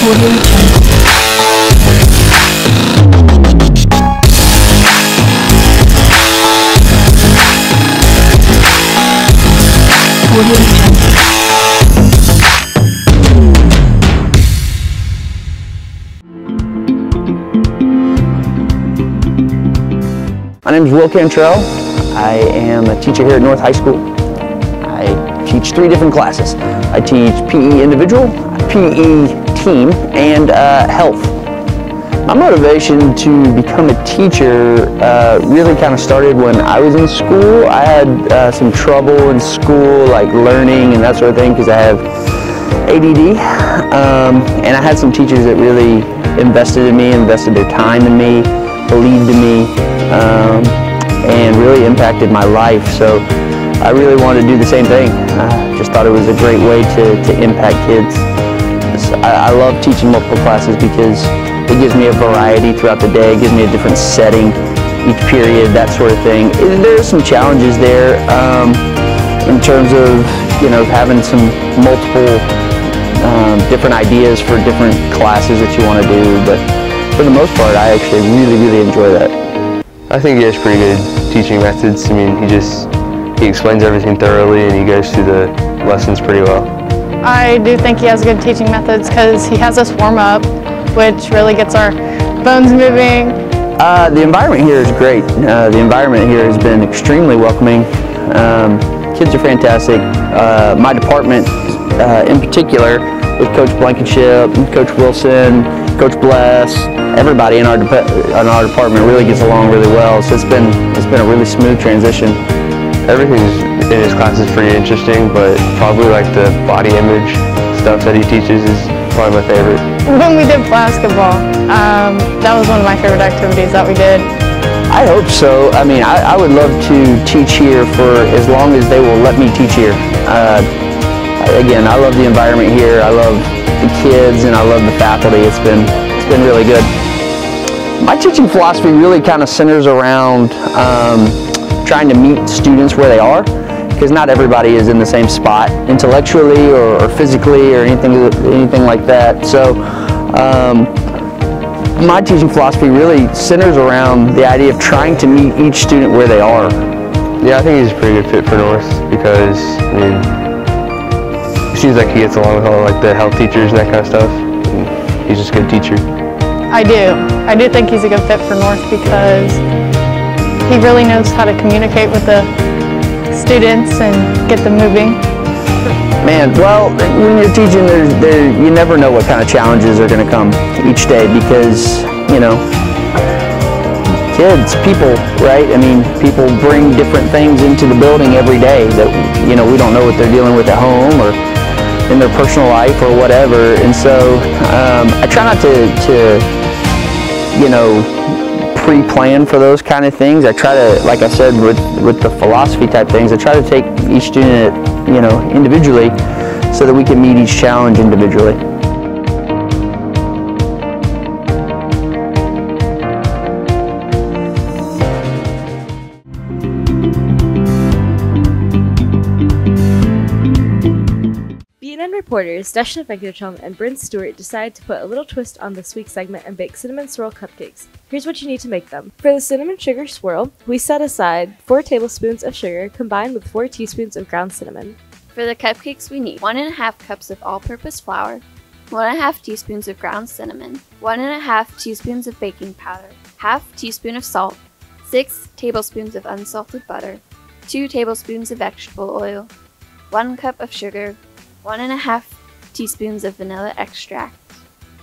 My name is Will Cantrell. I am a teacher here at North High School. I teach 3 different classes. I teach PE individual, PE team, and health. My motivation to become a teacher really kind of started when I was in school. I had some trouble in school, like learning and that sort of thing, because I have ADD. And I had some teachers that really invested in me, invested their time in me, believed in me, and really impacted my life. So I really wanted to do the same thing. I just thought it was a great way to impact kids. I love teaching multiple classes because it gives me a variety throughout the day. It gives me a different setting each period, that sort of thing. There's some challenges there in terms of, you know, having some multiple different ideas for different classes that you want to do, but for the most part, I actually really enjoy that. I think he has pretty good teaching methods. I mean, he explains everything thoroughly and he goes through the lessons pretty well. I do think he has good teaching methods because he has us warm up, which really gets our bones moving. The environment here is great. The environment here has been extremely welcoming. Kids are fantastic. My department in particular, with Coach Blankenship, Coach Wilson, Coach Bless, everybody in our department really gets along really well. So it's been a really smooth transition. Everything in his class is pretty interesting, but probably like the body image stuff that he teaches is probably my favorite. When we did basketball, that was one of my favorite activities that we did. I hope so. I mean, I would love to teach here for as long as they will let me teach here. Again, I love the environment here. I love the kids and I love the faculty. It's been really good. My teaching philosophy really kind of centers around trying to meet students where they are, because not everybody is in the same spot intellectually or physically or anything like that. So my teaching philosophy really centers around the idea of trying to meet each student where they are. Yeah, I think he's a pretty good fit for North because, I mean, it seems like he gets along with all like the health teachers and that kind of stuff. And he's just a good teacher. I do think he's a good fit for North because he really knows how to communicate with the students and get them moving. Man, well, when you're teaching, you never know what kind of challenges are going to come each day because, you know, kids, people, right? I mean, people bring different things into the building every day that, you know, we don't know what they're dealing with at home or in their personal life or whatever. And so I try not to you know, pre-plan for those kind of things. I try to, like I said, with the philosophy type things, I try to take each student, you know, individually so that we can meet each challenge individually. BNN reporters Dashna Venkatacham and Bryn Stewart decided to put a little twist on this week's segment and bake cinnamon swirl cupcakes. Here's what you need to make them. For the cinnamon sugar swirl, we set aside 4 tablespoons of sugar combined with 4 teaspoons of ground cinnamon. For the cupcakes, we need 1½ cups of all-purpose flour, 1½ teaspoons of ground cinnamon, 1½ teaspoons of baking powder, ½ teaspoon of salt, 6 tablespoons of unsalted butter, 2 tablespoons of vegetable oil, 1 cup of sugar, 1½ teaspoons of vanilla extract,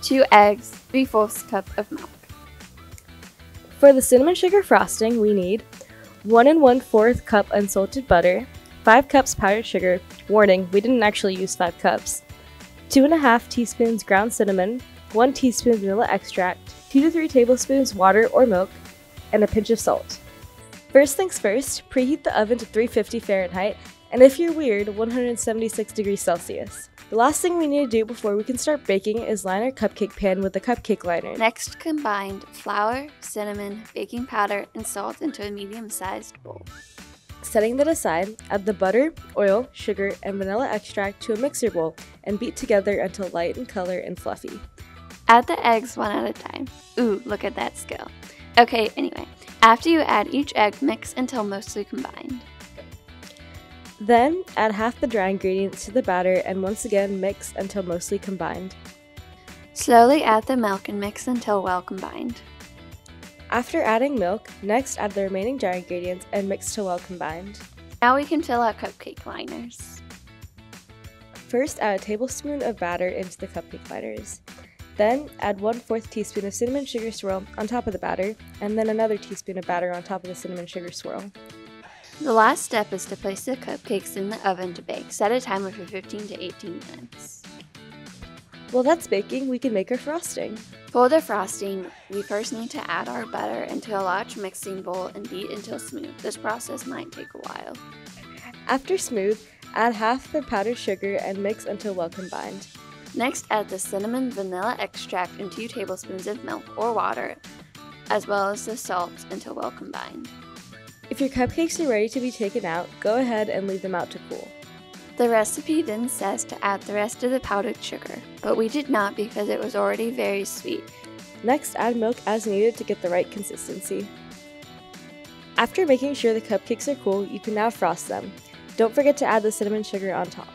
2 eggs, 3/4 cup of milk. For the cinnamon sugar frosting, we need 1 1/4 cup unsalted butter, 5 cups powdered sugar. Warning, we didn't actually use 5 cups. 2½ teaspoons ground cinnamon, 1 teaspoon vanilla extract, 2 to 3 tablespoons water or milk, and a pinch of salt. First things first, preheat the oven to 350 Fahrenheit, and if you're weird, 176 degrees Celsius. The last thing we need to do before we can start baking is line our cupcake pan with a cupcake liner. Next, combine flour, cinnamon, baking powder, and salt into a medium-sized bowl. Setting that aside, add the butter, oil, sugar, and vanilla extract to a mixer bowl and beat together until light in color and fluffy. Add the eggs one at a time. Ooh, look at that skill. Okay, anyway. After you add each egg, mix until mostly combined. Then, add half the dry ingredients to the batter and once again mix until mostly combined. Slowly add the milk and mix until well combined. After adding milk, next add the remaining dry ingredients and mix till well combined. Now we can fill our cupcake liners. First, add a tablespoon of batter into the cupcake liners. Then, add 1/4 teaspoon of cinnamon sugar swirl on top of the batter, and then another teaspoon of batter on top of the cinnamon sugar swirl. The last step is to place the cupcakes in the oven to bake. Set a timer for 15 to 18 minutes. While that's baking, we can make our frosting. For the frosting, we first need to add our butter into a large mixing bowl and beat until smooth. This process might take a while. After smooth, add half the powdered sugar and mix until well combined. Next, add the cinnamon vanilla extract and 2 tablespoons of milk or water, as well as the salt until well combined. If your cupcakes are ready to be taken out, go ahead and leave them out to cool. The recipe then says to add the rest of the powdered sugar, but we did not because it was already very sweet. Next, add milk as needed to get the right consistency. After making sure the cupcakes are cool, you can now frost them. Don't forget to add the cinnamon sugar on top.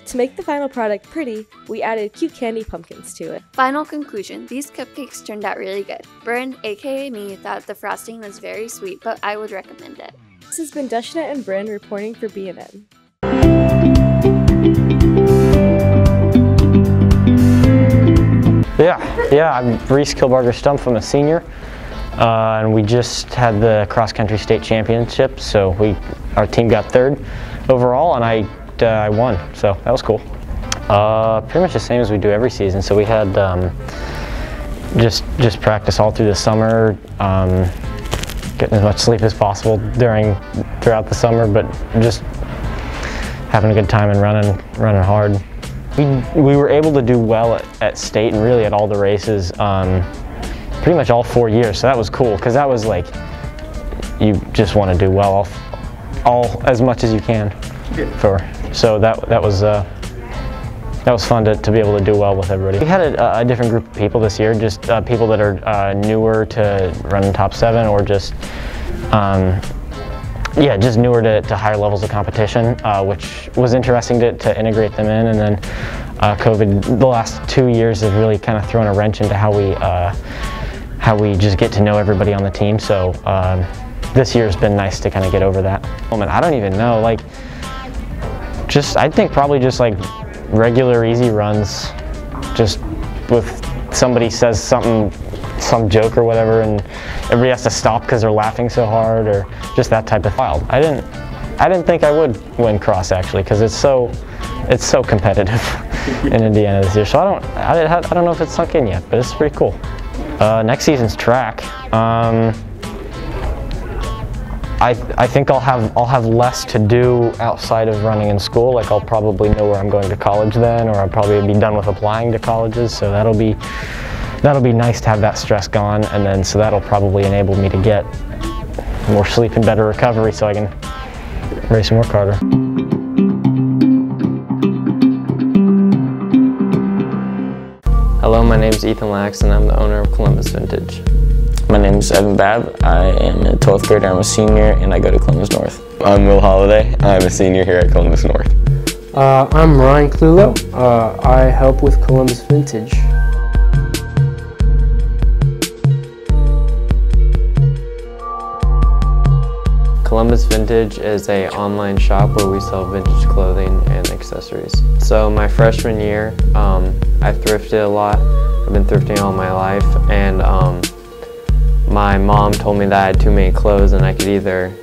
To make the final product pretty, we added cute candy pumpkins to it. Final conclusion, these cupcakes turned out really good. Bryn, aka me, thought the frosting was very sweet, but I would recommend it. This has been Dushnett and Bryn reporting for BNN. Yeah, I'm Reese Kilbarger Stumpf. I'm a senior, and we just had the cross-country state championship, so our team got 3rd overall, and I won, so that was cool. Pretty much the same as we do every season. So we had just practice all through the summer, getting as much sleep as possible throughout the summer, but just having a good time and running hard. We were able to do well at state and really at all the races, pretty much all 4 years. So that was cool because that was like you just want to do well all as much as you can So that was fun to be able to do well with everybody. We had a different group of people this year, just people that are newer to running top 7 or just just newer to higher levels of competition, which was interesting to integrate them in. And then COVID, the last 2 years has really kind of thrown a wrench into how we just get to know everybody on the team. So this year has been nice to kind of get over that. I don't even know, like, I think probably just like regular easy runs, just with somebody says some joke or whatever and everybody has to stop because they're laughing so hard, or just that type of wild. I didn't think I would win cross actually, because it's so competitive in Indiana this year. So I don't know if it's sunk in yet, but it's pretty cool. Next season's track. I think I'll have less to do outside of running in school. Like I'll probably know where I'm going to college then, or I'll probably be done with applying to colleges. So that'll be nice to have that stress gone, and then so that'll probably enable me to get more sleep and better recovery so I can race more harder. Hello, my name is Ethan Lax and I'm the owner of Columbus Vintage. My name is Evan Babb. I am a 12th grader. I'm a senior and I go to Columbus North. I'm Will Holliday. I'm a senior here at Columbus North. I'm Ryan Clulo. I help with Columbus Vintage. Columbus Vintage is an online shop where we sell vintage clothing and accessories. So my freshman year, I thrifted a lot. I've been thrifting all my life, and my mom told me that I had too many clothes and I could either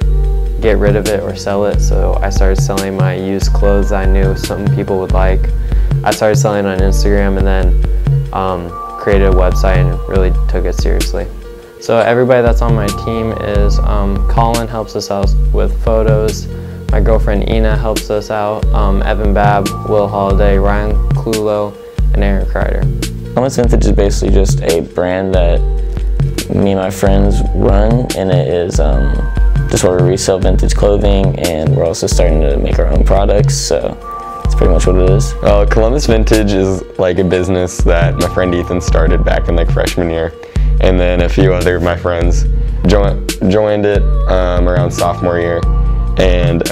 get rid of it or sell it. So I started selling my used clothes I knew some people would like. I started selling on Instagram and then created a website and really took it seriously. So everybody that's on my team is Colin helps us out with photos, my girlfriend Ina helps us out, Evan Babb, Will Holliday, Ryan Clulo, and Aaron Kreider. Columbus Vintage is basically just a brand that me and my friends run, and it is just where we resell vintage clothing, and we're also starting to make our own products, so it's pretty much what it is. Columbus Vintage is like a business that my friend Ethan started back in like freshman year, and then a few other of my friends joined it around sophomore year, and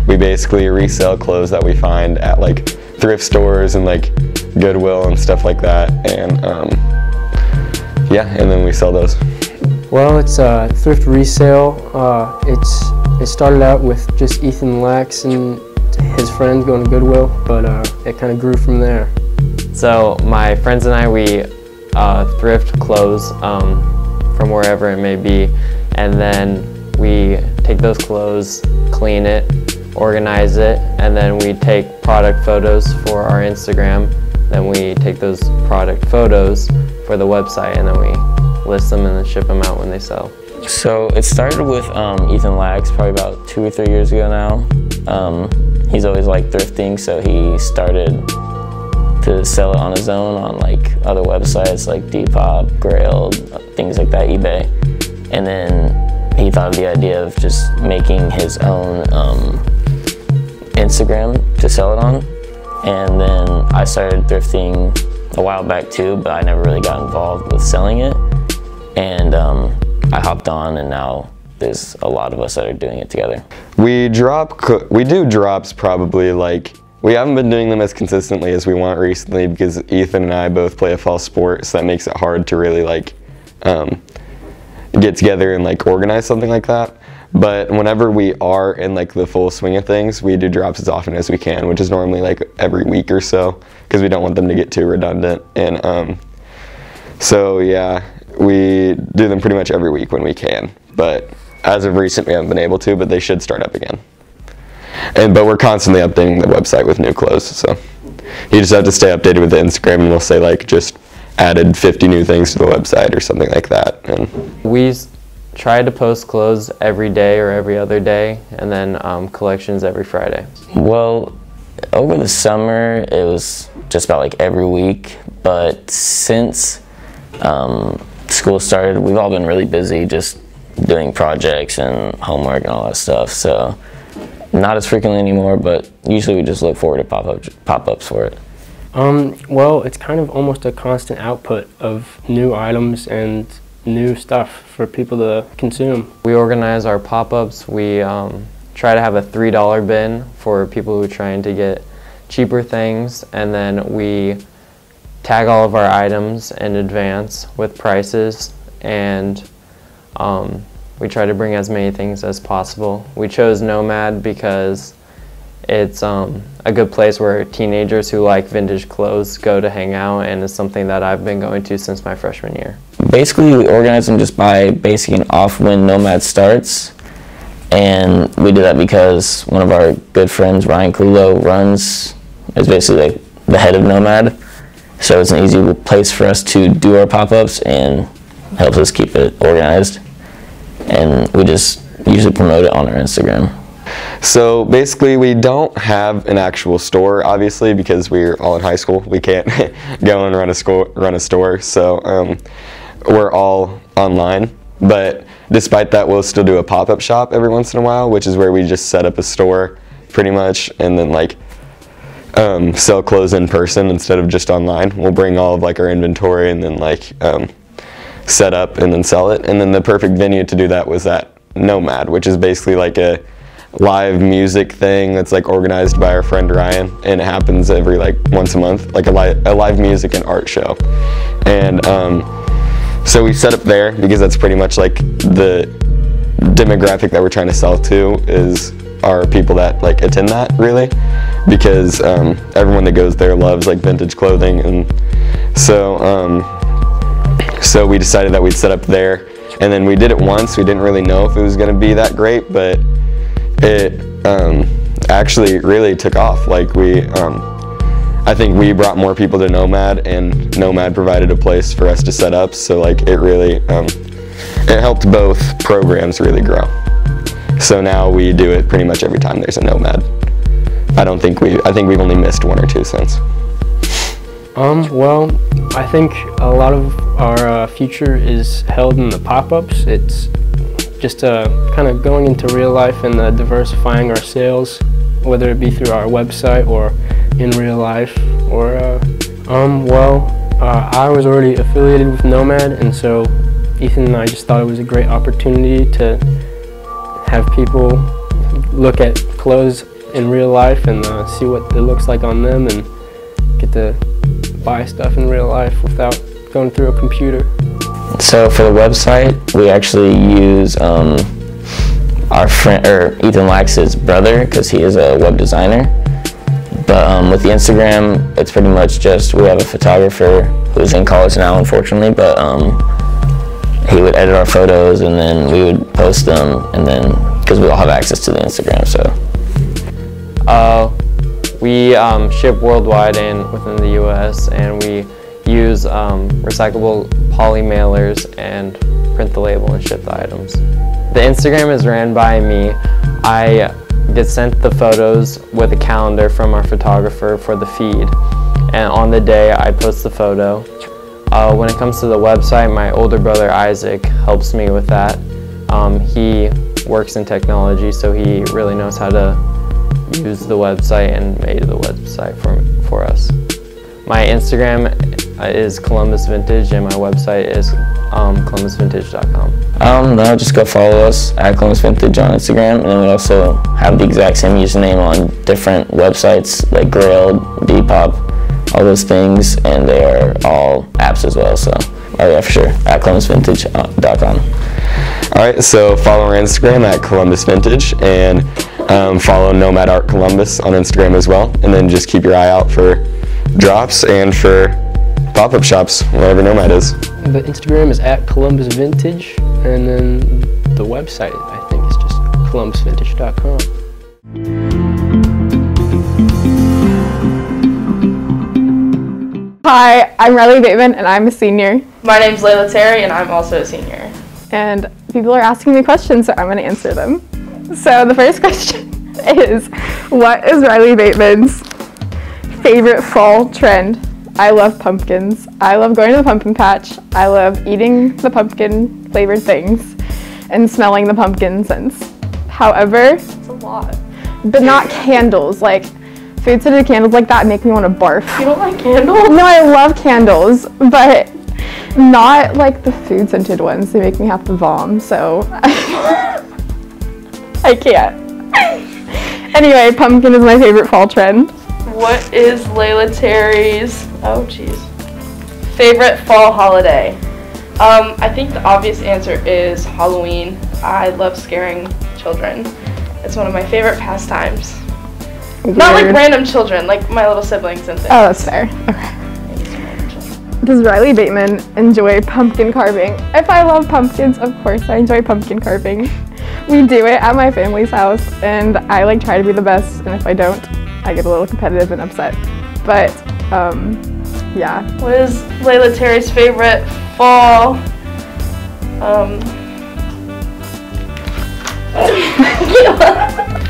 we basically resell clothes that we find at like thrift stores and like Goodwill and stuff like that, and yeah, and then we sell those. Well, it's a thrift resale. It started out with just Ethan Lax and his friends going to Goodwill, but it kind of grew from there. So my friends and I, we thrift clothes from wherever it may be, and then we take those clothes, clean it, organize it, and then we take product photos for our Instagram. Then we take those product photos for the website, and then we list them and then ship them out when they sell. So it started with Ethan Lax probably about 2 or 3 years ago now. He's always liked thrifting, so he started to sell it on his own on like other websites like Depop, Grail, things like that, eBay. And then he thought of the idea of just making his own Instagram to sell it on. And then I started thrifting a while back too, but I never really got involved with selling it. And I hopped on, and now there's a lot of us that are doing it together. We do drops probably like, we haven't been doing them as consistently as we want recently because Ethan and I both play a fall sport, so that makes it hard to really like get together and like organize something like that. But whenever we are in like the full swing of things, we do drops as often as we can, which is normally like every week or so, because we don't want them to get too redundant. And so yeah, we do them pretty much every week when we can. But as of recent, we haven't been able to, but they should start up again. But we're constantly updating the website with new clothes, so you just have to stay updated with the Instagram, and we'll say like just added 50 new things to the website or something like that. And we try to post clothes every day or every other day, and then collections every Friday. Well, over the summer it was just about like every week, but since school started, we've all been really busy just doing projects and homework and all that stuff, so not as frequently anymore, but usually we just look forward to pop-ups for it. Well, it's kind of almost a constant output of new items and new stuff for people to consume. We organize our pop-ups. We try to have a $3 bin for people who are trying to get cheaper things, and then we tag all of our items in advance with prices, and we try to bring as many things as possible. We chose Nomad because it's a good place where teenagers who like vintage clothes go to hang out, and it's something that I've been going to since my freshman year. Basically, we organize them just by basing it off when Nomad starts, and we do that because one of our good friends, Ryan Clulo, is basically like the head of Nomad, so it's an easy place for us to do our pop-ups and helps us keep it organized, and we just usually promote it on our Instagram. so basically we don't have an actual store, obviously, because we're all in high school. We can't go and run a store, so we're all online. But despite that, we'll still do a pop-up shop every once in a while, which is where we just set up a store pretty much, and then like sell clothes in person instead of just online. We'll bring all of like our inventory and then like set up and then sell it. And then the perfect venue to do that was at Nomad, which is basically like a live music thing that's like organized by our friend Ryan, and it happens every like once a month, like a live music and art show. And so we set up there because that's pretty much like the demographic that we're trying to sell to are people that like attend that, really, because everyone that goes there loves like vintage clothing. And so we decided that we'd set up there, and then we did it once. We didn't really know if it was going to be that great, but it actually really took off. Like I think we brought more people to Nomad, and Nomad provided a place for us to set up, so like it really it helped both programs really grow. So now we do it pretty much every time there's a Nomad. I think we've only missed 1 or 2 since. Well, I think a lot of our future is held in the pop-ups. It's just kind of going into real life and diversifying our sales, whether it be through our website or in real life, or I was already affiliated with Nomad, and so Ethan and I just thought it was a great opportunity to have people look at clothes in real life and see what it looks like on them, and get to buy stuff in real life without going through a computer. So for the website, we actually use our friend, or Ethan Lax's brother, because he is a web designer. But with the Instagram, it's pretty much just, we have a photographer who's in college now, unfortunately, but he would edit our photos and then we would post them, and then, because we all have access to the Instagram, so. We ship worldwide and within the US, and we use recyclable poly mailers and print the label and ship the items. The Instagram is ran by me. I get sent the photos with a calendar from our photographer for the feed, and on the day I post the photo. When it comes to the website, my older brother Isaac helps me with that. He works in technology, so he really knows how to use the website and made the website for us. My Instagram is Columbus Vintage, and my website is columbusvintage.com. No, just go follow us at Columbus Vintage on Instagram, and then we also have the exact same username on different websites like Grailed, Depop, all those things, and they are all apps as well, so yeah, for sure, at columbusvintage.com. Alright, so follow our Instagram at Columbus Vintage, and follow Nomad Art Columbus on Instagram as well, and then just keep your eye out for drops and for pop-up shops wherever Nomad is. The Instagram is at Columbus Vintage, and then the website, I think, is just columbusvintage.com. Hi, I'm Riley Bateman and I'm a senior. My name's Layla Terry and I'm also a senior. And people are asking me questions, so I'm going to answer them. So the first question is, what is Riley Bateman's favorite fall trend? I love pumpkins. I love going to the pumpkin patch. I love eating the pumpkin flavored things and smelling the pumpkin scents. However, It's a lot. but not candles. Like food scented candles like that make me want to barf. You don't like candles? No, I love candles, but not like the food scented ones. They make me have to vom, so I can't. Anyway, pumpkin is my favorite fall trend. What is Layla Terry's, favorite fall holiday? I think the obvious answer is Halloween. I love scaring children. It's one of my favorite pastimes. Weird. Not like random children, like my little siblings and things. Oh, that's fair. Okay. Does Riley Bateman enjoy pumpkin carving? If I love pumpkins, of course I enjoy pumpkin carving. We do it at my family's house, and I like try to be the best, and if I don't, I get a little competitive and upset. But, yeah. What is Layla Terry's favorite fall,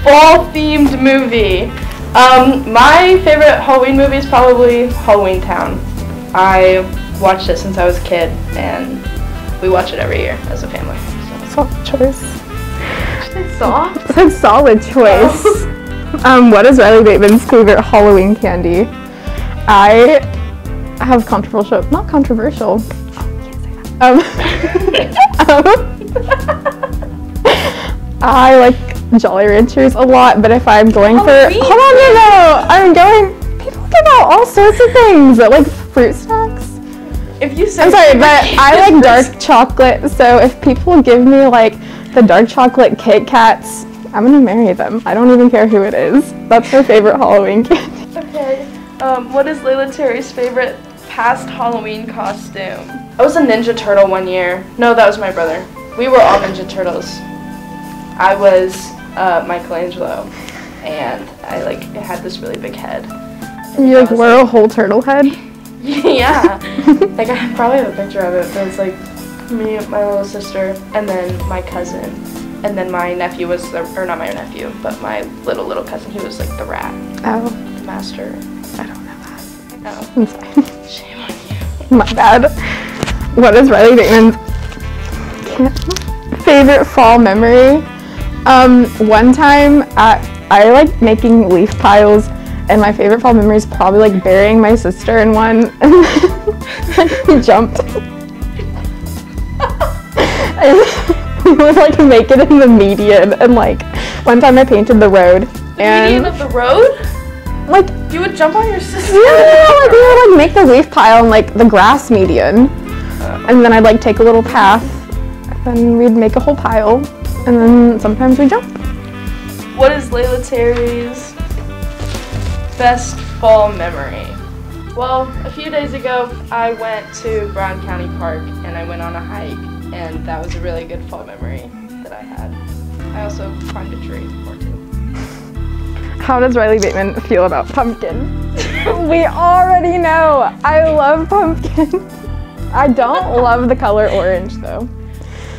fall-themed movie? My favorite Halloween movie is probably Halloween Town. I watched it since I was a kid, and we watch it every year as a family. Solid choice. Soft? That's a solid choice. What is Riley Bateman's favorite Halloween candy? I have controversial, not controversial. I like Jolly Ranchers a lot, but if I'm going Halloween. for, hold on, people give out all sorts of things, like fruit snacks. If you say I'm sorry, but favorite I candy, like dark chocolate, so if people give me like the dark chocolate Kit Kats, I'm gonna marry them. I don't even care who it is. That's my favorite Halloween candy. Okay. What is Layla Terry's favorite past Halloween costume? I was a Ninja Turtle one year. No, that was my brother. We were all Ninja Turtles. I was Michelangelo, and I had this really big head. You like wear a whole turtle head? Yeah. Like I probably have a picture of it, but it's like me, my little sister, and then my cousin, and then my nephew was or not my nephew, but my little cousin. He was like the rat. Oh. The master. I don't know that. Oh. I'm sorry. Shame on you. My bad. What is Riley Bateman's favorite fall memory? One time I like making leaf piles And my favorite fall memory is probably like burying my sister in one and like we jumped. And we would like make it in the median, and like one time I painted the road. Median of the road? Like you would jump on your sister? Yeah, like we would like make the leaf pile in like the grass median. And then I'd like take a little path, and then we'd make a whole pile, and then sometimes we jump. What is Layla Terry's best fall memory? Well, a few days ago, I went to Brown County Park and I went on a hike, and that was a really good fall memory that I had. I also climbed a tree or two. How does Riley Bateman feel about pumpkin? We already know. I love pumpkin. I don't love the color orange though.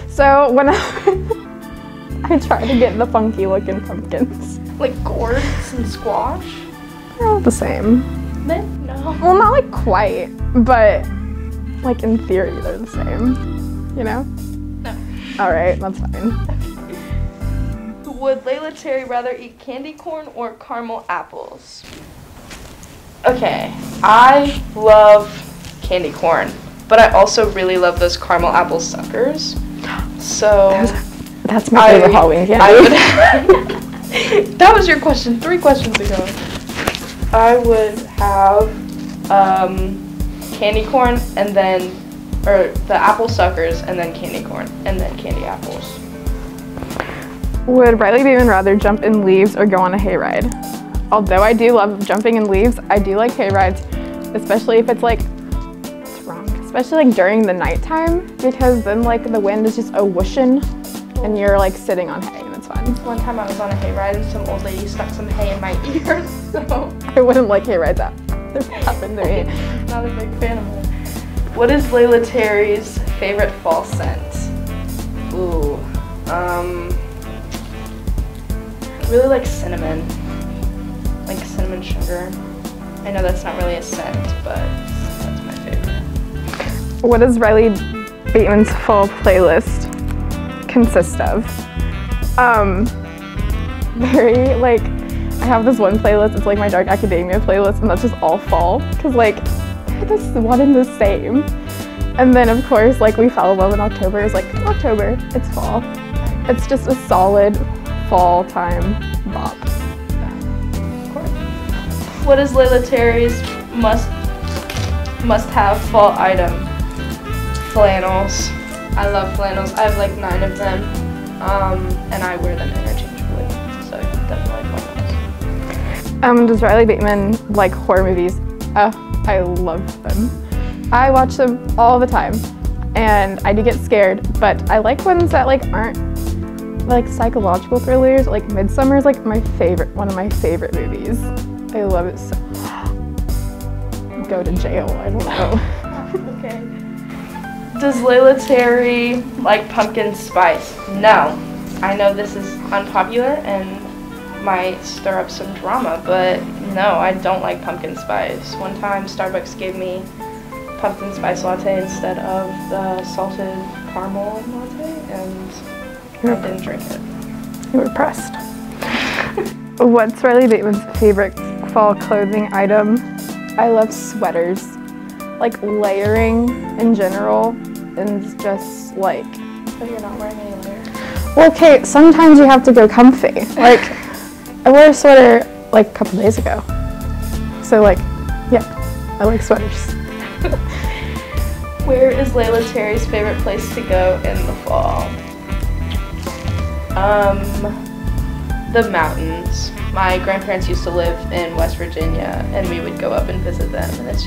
So when I try to get the funky looking pumpkins. Like gourds and squash? They're all the same. No. Well, not like quite, but like in theory they're the same, you know? No. All right, that's fine. Would Layla Terry rather eat candy corn or caramel apples? Okay, I love candy corn, but I also really love those caramel apple suckers. So that's my favorite Halloween candy. That was your question 3 questions ago. I would have candy corn and then, or the apple suckers and then candy corn and then candy apples. Would Riley Bateman rather jump in leaves or go on a hayride? Although I do love jumping in leaves, I do like hayrides, especially if it's like, what's wrong? Especially like during the nighttime, because then like the wind is just a whooshing and you're like sitting on hay and it's fun. One time I was on a hayride and some old lady stuck some hay in my ear, so. I wouldn't like hayrides that happened to me. Not a big fan of it. What is Layla Terry's favorite fall scent? Ooh, I really like cinnamon. Like cinnamon sugar. I know that's not really a scent, but that's my favorite. What does Riley Bateman's fall playlist consist of? Very like, I have this one playlist, it's like my Dark Academia playlist, and that's just all fall, because like, they're just one and the same. And then of course, like We Fell in Love in October is like, October, it's fall. It's just a solid fall time bop. What is Layla Terry's must-have fall item? Flannels. I love flannels. I have like 9 of them, and I wear them interchangeably, so definitely flannels. Does Riley Bateman like horror movies? I love them. I watch them all the time, and I do get scared, but I like ones that like aren't like psychological thrillers. Like Midsommar is like my favorite, one of my favorite movies. I love it so. Go to jail, I don't know. Okay. Does Layla Terry like pumpkin spice? No. I know this is unpopular and might stir up some drama, but no, I don't like pumpkin spice. One time Starbucks gave me pumpkin spice latte instead of the salted caramel latte, and I didn't drink it. You were pressed. What's Riley Bateman's favorite fall clothing item? I love sweaters. Like layering in general, and just like... But you're not wearing any layer. Well, okay, sometimes you have to go comfy. Like, I wore a sweater like a couple days ago. So like, yeah, I like sweaters. Where is Layla Terry's favorite place to go in the fall? The mountains. My grandparents used to live in West Virginia, and we would go up and visit them, and it's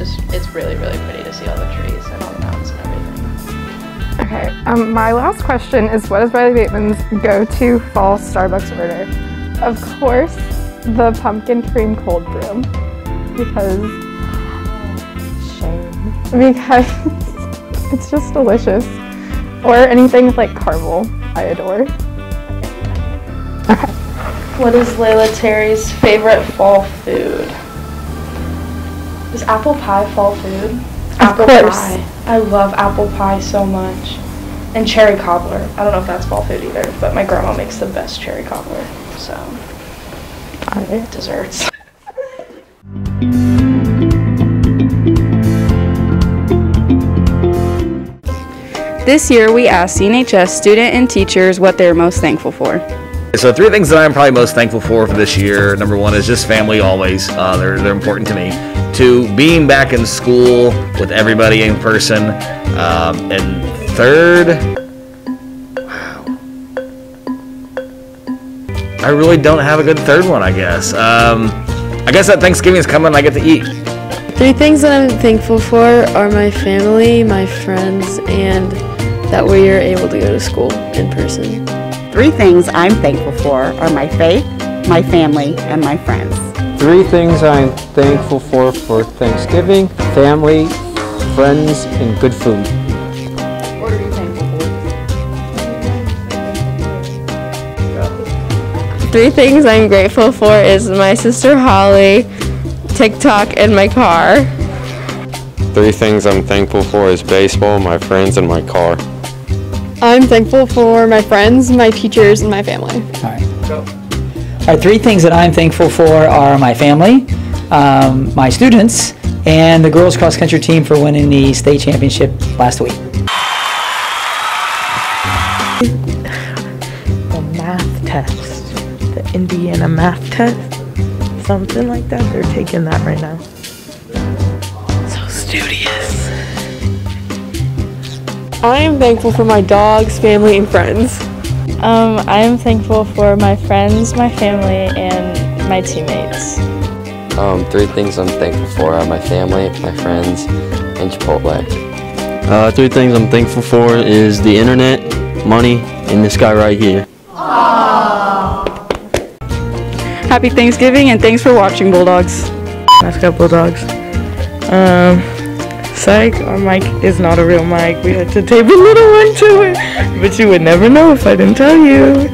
really, really pretty to see all the trees and all the mountains and everything. Okay, my last question is, what is Riley Bateman's go-to fall Starbucks order? Of course, the pumpkin cream cold brew, because it's just delicious. Or anything with like caramel, I adore. Okay. What is Layla Terry's favorite fall food? Is apple pie fall food? Apple pie. I love apple pie so much. And cherry cobbler. I don't know if that's fall food either, but my grandma makes the best cherry cobbler. So, desserts. This year we asked CNHS student and teachers what they're most thankful for. So 3 things that I'm probably most thankful for this year. Number 1 is just family always. They're important to me. 2, being back in school with everybody in person. And 3rd, wow. I really don't have a good 3rd one, I guess. I guess that Thanksgiving is coming and I get to eat. 3 things that I'm thankful for are my family, my friends, and that we are able to go to school in person. 3 things I'm thankful for are my faith, my family, and my friends. 3 things I'm thankful for Thanksgiving: family, friends, and good food. What are you thankful for? 3 things I'm grateful for is my sister Holly, TikTok, and my car. 3 things I'm thankful for is baseball, my friends, and my car. I'm thankful for my friends, my teachers, and my family. All right. All right, 3 things that I'm thankful for are my family, my students, and the girls cross country team for winning the state championship last week. The math test, the Indiana math test, something like that. They're taking that right now. So studious. I am thankful for my dogs, family, and friends. I am thankful for my friends, my family, and my teammates. 3 things I'm thankful for are my family, my friends, and Chipotle. 3 things I'm thankful for is the internet, money, and this guy right here. Happy Thanksgiving and thanks for watching, Bulldogs. Let's go, Bulldogs. Psych, our mic is not a real mic. We had to tape a little one to it, but you would never know if I didn't tell you.